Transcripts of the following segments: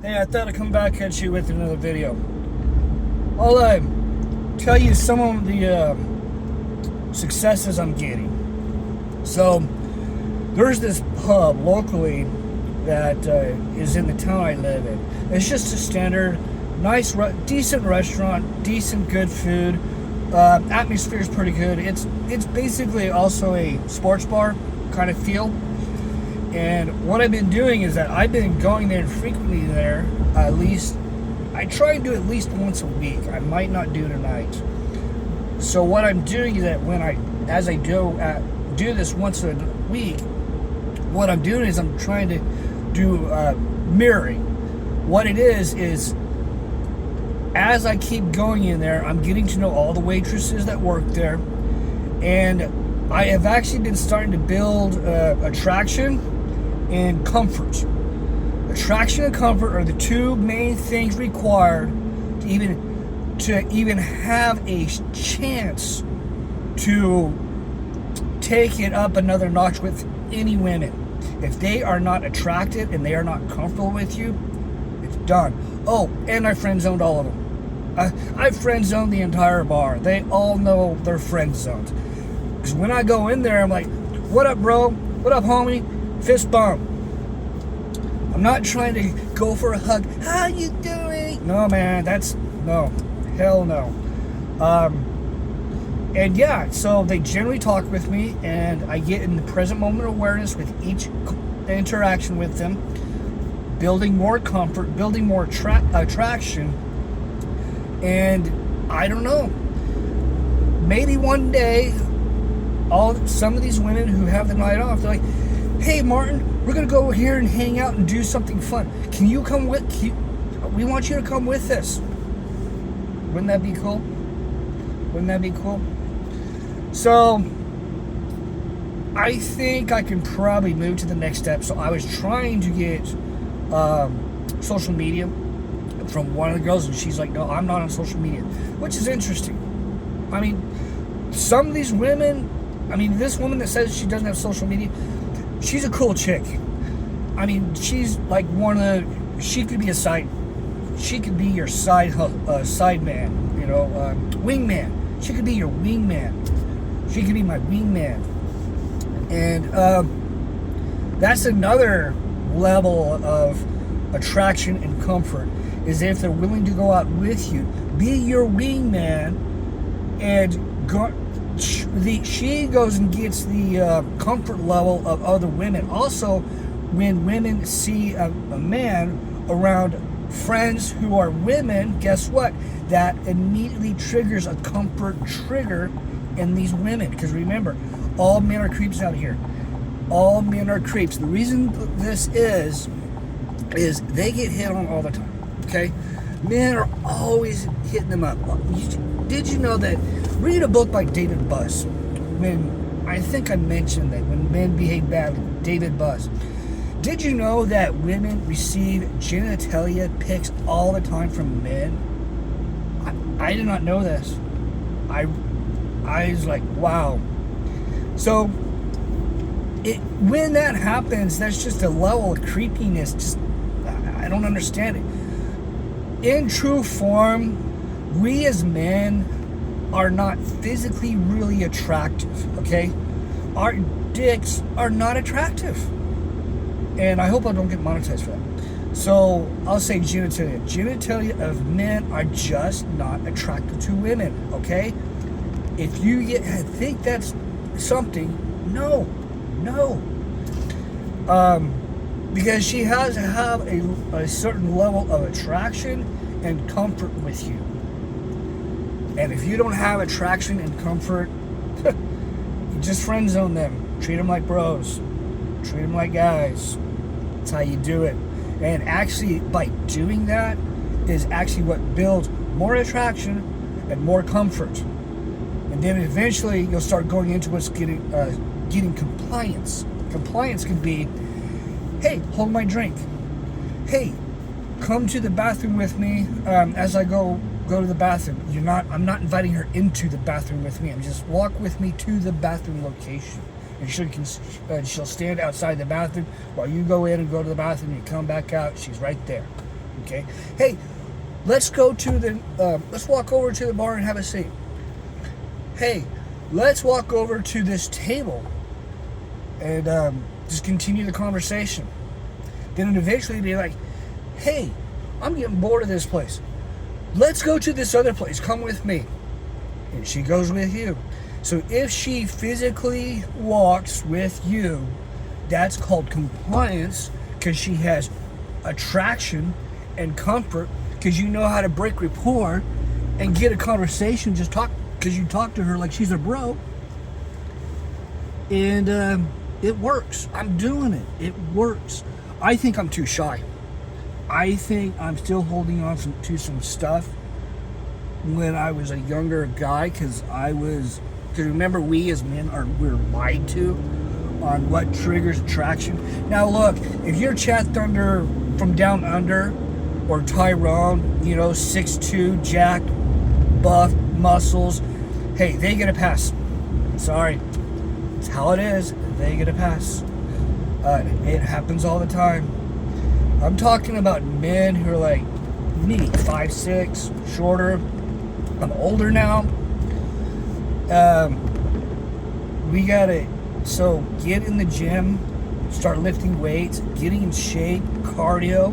Hey, I thought I'd come back at you with another video. I'll tell you some of the successes I'm getting. So, there's this pub locally that is in the town I live in. It's just a standard, nice, decent restaurant, decent, good food. Atmosphere is pretty good. It's basically also a sports bar kind of feel. And what I've been doing is that I've been going there frequently there. At least I try and do at least once a week. I might not do tonight. So what I'm doing is that as I do this once a week, what I'm doing is I'm trying to do mirroring. What it is as I keep going in there, I'm getting to know all the waitresses that work there, and I have actually been starting to build attraction and comfort. Attraction and comfort are the two main things required to even have a chance to take it up another notch with any women. If they are not attracted and they are not comfortable with you, it's done. Oh, and I friend zoned all of them. I friend zoned the entire bar. They all know they're friend zoned. Because when I go in there, I'm like, "What up, bro? What up, homie?" Fist bump. I'm not trying to go for a hug. How you doing? No, man. No. Hell no. And yeah, so they generally talk with me, and I get in the present moment awareness with each interaction with them, building more comfort, building more attraction, and I don't know. Maybe one day, some of these women who have the night off, they're like, "Hey, Martin, we're gonna go here and hang out and do something fun. Can you come with? We want you to come with us." Wouldn't that be cool? Wouldn't that be cool? So, I think I can probably move to the next step. So I was trying to get social media from one of the girls, and she's like, "No, I'm not on social media," which is interesting. I mean, some of these women, this woman that says she doesn't have social media, she's a cool chick. I mean, she's like she could be she could be your side man, wingman. She could be your wingman. She could be my wingman. And that's another level of attraction and comfort, is if they're willing to go out with you, be your wingman, and she goes and gets the comfort level of other women. Also, when women see a man around friends who are women, guess what? That immediately triggers a comfort trigger in these women. Because remember, all men are creeps out here. All men are creeps. The reason this is they get hit on all the time. Okay? Men are always hitting them up. Did you know that? Read a book by David Buss. I think I mentioned that when men behave badly, David Buss. Did you know that women receive genitalia pics all the time from men? I did not know this. I was like, wow. So, when that happens, there's just a level of creepiness. I don't understand it. In true form, we as men are not physically really attractive, okay? Our dicks are not attractive. And I hope I don't get monetized for that. So I'll say genitalia. Genitalia of men are just not attractive to women, okay? If you think that's something, no. Because she has to have a certain level of attraction and comfort with you. And if you don't have attraction and comfort, you just friend zone them. Treat them like bros. Treat them like guys. That's how you do it. And actually, by doing that, is actually what builds more attraction and more comfort. And then eventually, you'll start going into what's getting compliance. Compliance could be, "Hey, hold my drink. Hey, come to the bathroom with me as I go to the bathroom." I'm not inviting her into the bathroom with me. I'm just walk with me to the bathroom location. And she'll stand outside the bathroom while you go in and go to the bathroom. You come back out, she's right there. Okay, hey, let's walk over to the bar and have a seat. Hey, let's walk over to this table and just continue the conversation. Then eventually be like, hey, I'm getting bored of this place. Let's go to this other place. Come with me. And she goes with you. So if she physically walks with you, that's called compliance, because she has attraction and comfort, because you know how to break rapport and get a conversation. Just talk, because you talk to her like she's a bro. And it works. I'm doing it. It works. I think I'm too shy. I think I'm still holding on to some stuff when I was a younger guy, because remember, we as men we're lied to on what triggers attraction. Now look, if you're Chad Thunder from Down Under, or Tyrone, 6'2", jacked, buff, muscles, hey, they get a pass. Sorry, it's how it is. They get a pass. It happens all the time. I'm talking about men who are like me, 5'6", shorter. I'm older now. So get in the gym, start lifting weights, getting in shape, cardio,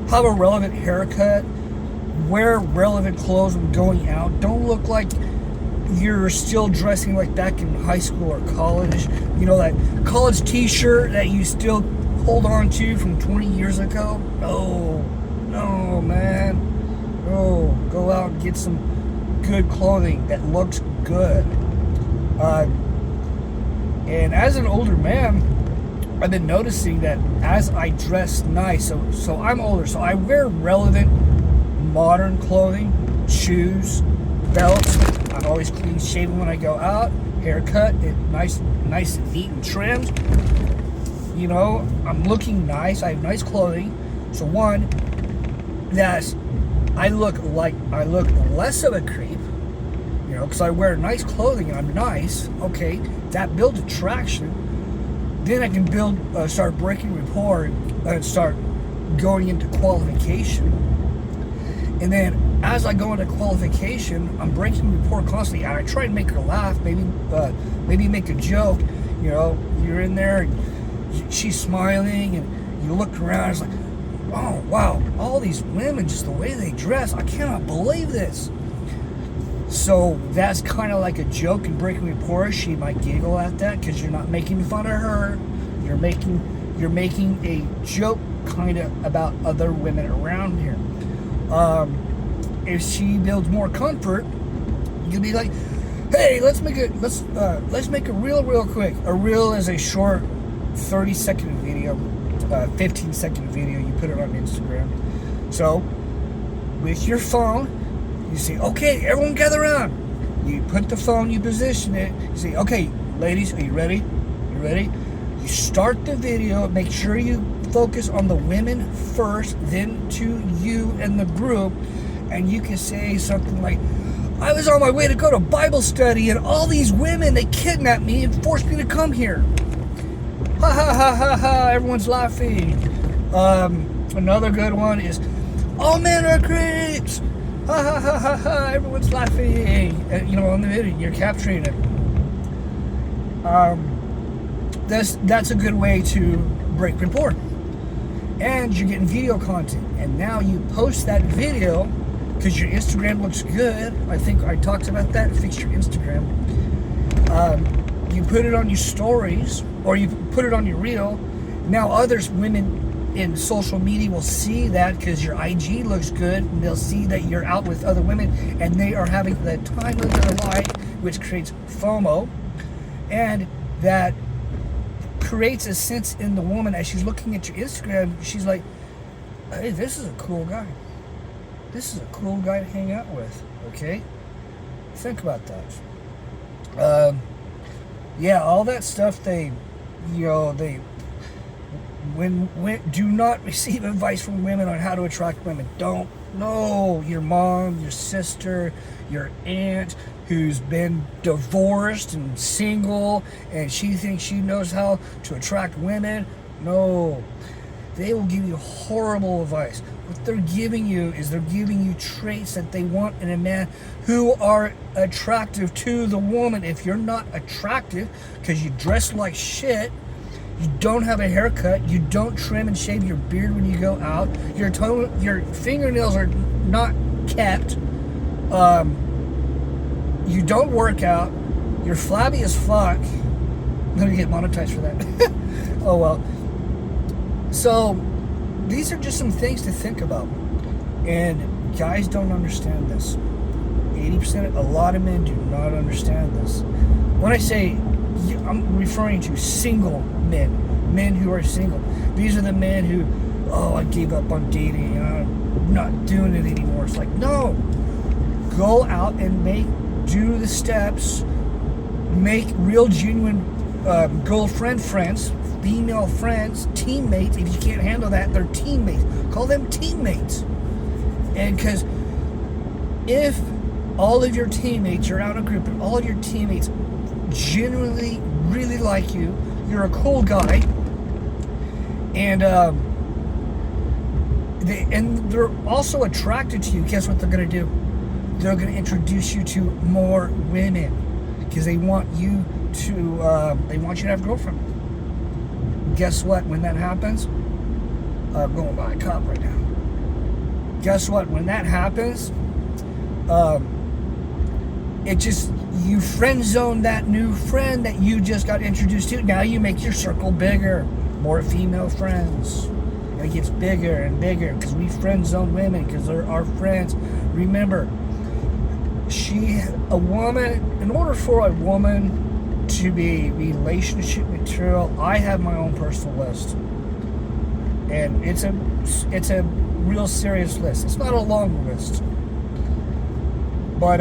have a relevant haircut, wear relevant clothes when going out. Don't look like you're still dressing like back in high school or college. That college t-shirt that you still hold on to from 20 years ago. No, man. No, go out and get some good clothing that looks good. And as an older man, I've been noticing that as I dress nice, so I'm older, so I wear relevant modern clothing, shoes, belts. I'm always clean shaven when I go out, haircut, nice and neat and trimmed. I'm looking nice. I have nice clothing. So one, I look less of a creep, because I wear nice clothing and I'm nice. Okay, that builds attraction. Then I can start breaking rapport and start going into qualification. And then as I go into qualification, I'm breaking rapport constantly. I try to make her laugh, maybe make a joke. You're in there and she's smiling and you look around, it's like, oh wow, all these women, just the way they dress, I cannot believe this. So that's kind of like a joke and breaking rapport. She might giggle at that because you're not making fun of her. You're making a joke kind of about other women around here. If she builds more comfort, you'll be like, hey, let's make a reel real quick. A reel is a short 30-second video, 15-second video. You put it on Instagram. So with your phone, you say, okay, everyone gather around. You put the phone, you position it. You say, okay, ladies, are you ready? You ready? You start the video. Make sure you focus on the women first, then to you and the group. And you can say something like, I was on my way to go to Bible study and all these women, they kidnapped me and forced me to come here. Ha ha ha ha ha, everyone's laughing. Another good one is, all men are creeps. Ha ha ha ha ha, everyone's laughing. On the video, you're capturing it. That's a good way to break rapport. And you're getting video content. And now you post that video because your Instagram looks good. I think I talked about that. Fix your Instagram. You put it on your stories, or you put it on your reel. Now women in social media will see that because your IG looks good, and they'll see that you're out with other women and they are having the time of their life, which creates FOMO. And that creates a sense in the woman as she's looking at your Instagram. She's like, hey, this is a cool guy. This is a cool guy to hang out with. Okay? Think about that. All that stuff, do not receive advice from women on how to attract women. Don't. No, your mom, your sister, your aunt who's been divorced and single and she thinks she knows how to attract women. No. they will give you horrible advice. What they're giving you is they're giving you traits that they want in a man who are attractive to the woman. If you're not attractive because you dress like shit, you don't have a haircut, you don't trim and shave your beard when you go out, your fingernails are not kept, you don't work out, you're flabby as fuck. I'm gonna get monetized for that. Oh well. So these are just some things to think about, and guys don't understand this. 80%, a lot of men do not understand this. When I say, I'm referring to single men who are single. These are the men who, I gave up on dating, I'm not doing it anymore. It's like, no, go out and do the steps, make real genuine girlfriend friends, female friends, teammates. If you can't handle that, they're teammates. Call them teammates. And because if all of your teammates, you're out in a group and all of your teammates genuinely really like you, you're a cool guy, and they're also attracted to you, guess what they're going to do? They're going to introduce you to more women because they want you to have a girlfriend. Guess what? When that happens, I'm going to buy a cup right now. Guess what? When that happens, you friend zone that new friend that you just got introduced to. Now you make your circle bigger, more female friends. And it gets bigger and bigger because we friend zone women because they're our friends. Remember, in order for a woman to be relationship material, I have my own personal list, and it's a real serious list. It's not a long list, but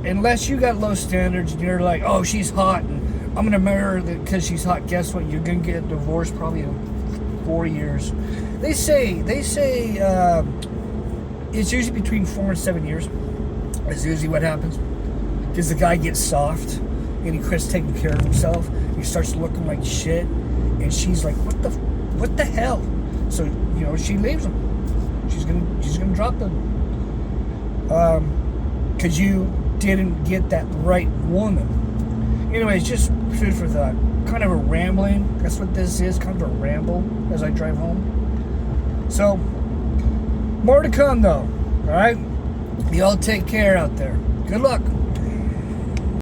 unless you got low standards and you're like, oh, she's hot and I'm gonna marry her because she's hot, guess what? You're gonna get divorced probably in 4 years. They say it's usually between 4 and 7 years. That's usually what happens. Because the guy gets soft and he quits taking care of himself. He starts looking like shit, and she's like, what the hell? So she leaves him. She's gonna drop him. Because you didn't get that right woman. Anyways, just food for thought. Kind of a rambling. That's what this is, kind of a ramble as I drive home. So, more to come though. Alright? Y'all take care out there. Good luck.